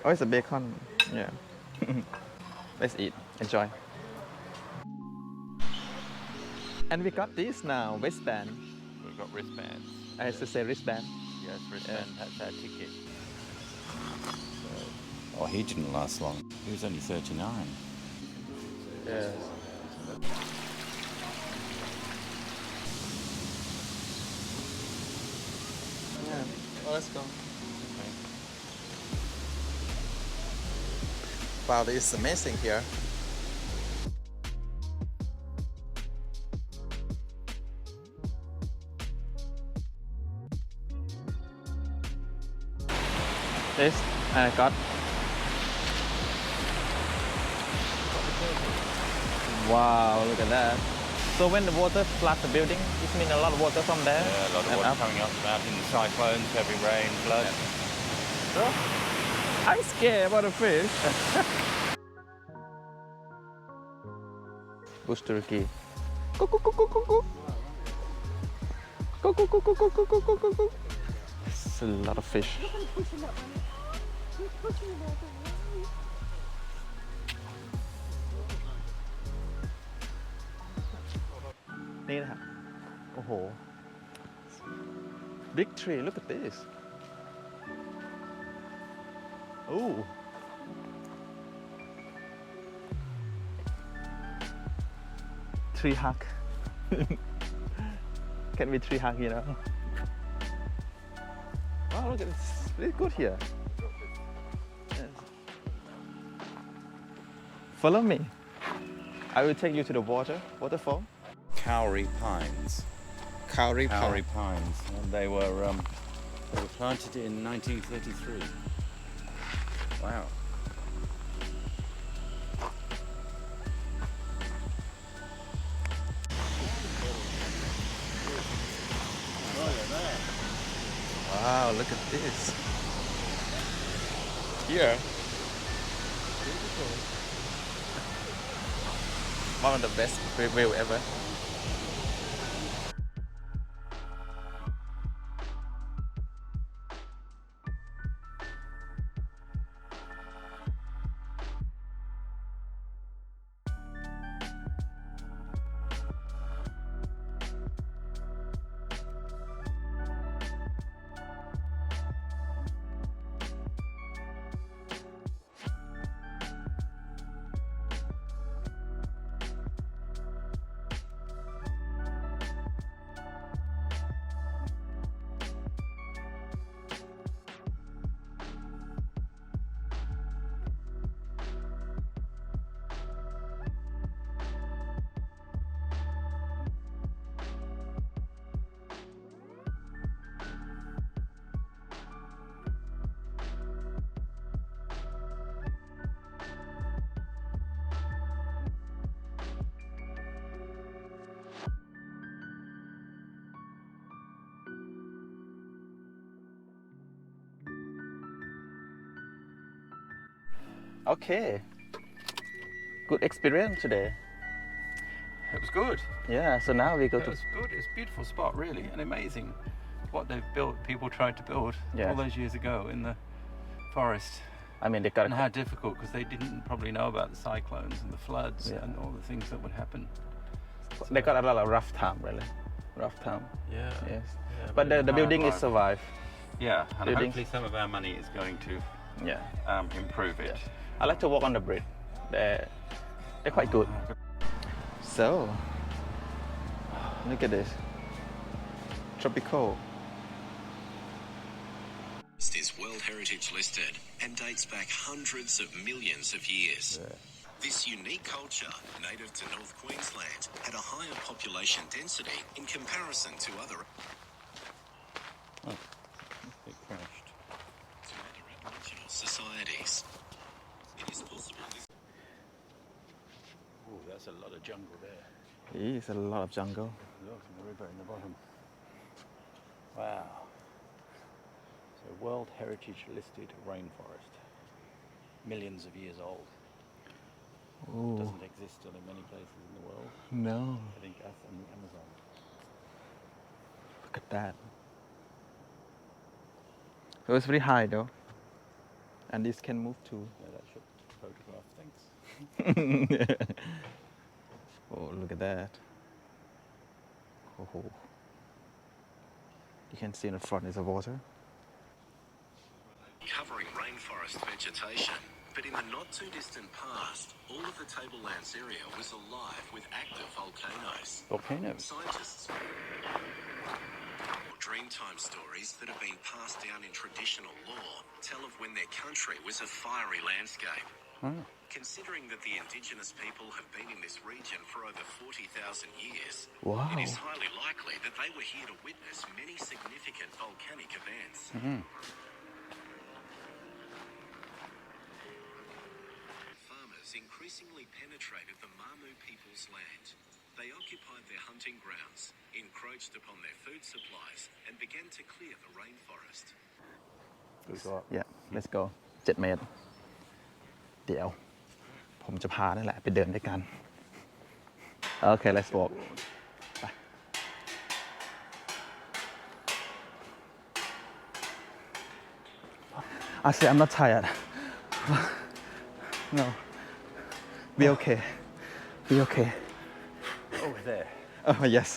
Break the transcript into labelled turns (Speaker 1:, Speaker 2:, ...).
Speaker 1: Oh, it's a bacon. Yeah. Let's eat. Enjoy. And we got this now, wristband.
Speaker 2: We've got wristbands.
Speaker 1: I have to say wristband.
Speaker 2: Yes, wristband. That's our ticket. Oh, he didn't last long. He was only 39.
Speaker 1: Yes. Yeah. Oh, let's go.
Speaker 2: Okay.
Speaker 1: Wow, this is amazing here. This I got. Wow, look at that. So when the water floods the building, it means a lot of water from there.
Speaker 2: Yeah, a lot of water coming up out in the cyclones, heavy rain, flood.
Speaker 1: So, I'm scared about the fish. Bush turkey. Go, go, go, go, go, go. Go, go, go, go, go, go, go, go, go, go. It's a lot of fish.นี่นะฮะโอ้โห big tree look at this oh tree hug can we tree hug you know wow look at this really good here yes. Follow me I will take you to the waterfall
Speaker 2: Cowrie pines.
Speaker 1: Cowrie
Speaker 2: Pines. And they were planted in 1933. Wow.
Speaker 1: Wow, look at this. Here. Beautiful. One of the best view ever. Okay. Good experience today.
Speaker 2: It was good.
Speaker 1: Yeah, so now we go to...
Speaker 2: It's good. It's a beautiful spot, really, and amazing what they've built. People tried to build all those years ago in the forest.
Speaker 1: I mean, they got...
Speaker 2: And how difficult, because they didn't probably know about the cyclones and the floods and all the things that would happen.
Speaker 1: So they got a lot of rough time, really. Rough time.
Speaker 2: Yeah.
Speaker 1: Yes. Yeah, but the building is survived.
Speaker 2: Yeah, and hopefully some of our money is going to improve it.
Speaker 1: Yeah. I like to walk on the bridge. They're quite good. So, look at this. Tropical.
Speaker 3: It is World Heritage listed and dates back hundreds of millions of years.
Speaker 1: Yeah.
Speaker 3: This unique culture, native to North Queensland, had a higher population density in comparison to other...
Speaker 2: Oh, it crashed.
Speaker 3: To other Aboriginal societies. It is possible this...
Speaker 2: Oh, that's a lot of jungle there.
Speaker 1: It is a lot of jungle.
Speaker 2: Look, and the river in the bottom. Wow. So World Heritage listed rainforest. Millions of years old.
Speaker 1: Ooh.
Speaker 2: Doesn't exist still in many places in the world.
Speaker 1: No.
Speaker 2: I think us and the Amazon.
Speaker 1: Look at that. It was very high though. And this can move too.
Speaker 2: Yeah, that should photograph things.
Speaker 1: Oh, look at that. Oh. You can see in the front is the water.
Speaker 3: Covering rainforest vegetation. But in the not too distant past, all of the tablelands area was alive with active volcanoes.
Speaker 2: Volcanoes.
Speaker 3: Scientists Dreamtime stories that have been passed down in traditional lore tell of when their country was a fiery landscape. Considering that the indigenous people have been in this region for over 40,000 years,
Speaker 1: Wow.
Speaker 3: it is highly likely that they were here to witness many significant volcanic events. Farmers increasingly penetrated the Mamu people's land. They occupied their hunting grounds, encroached upon their food supplies, and began to clear the rainforest.
Speaker 2: Good luck.
Speaker 1: Yeah let's go 7 เมตร เดี๋ยว ผมจะพานั่นแหละไปเดินด้วยกัน โอเค let's walk ไป I say I'm not tired no be okay be okay
Speaker 2: Over there.
Speaker 1: oh yes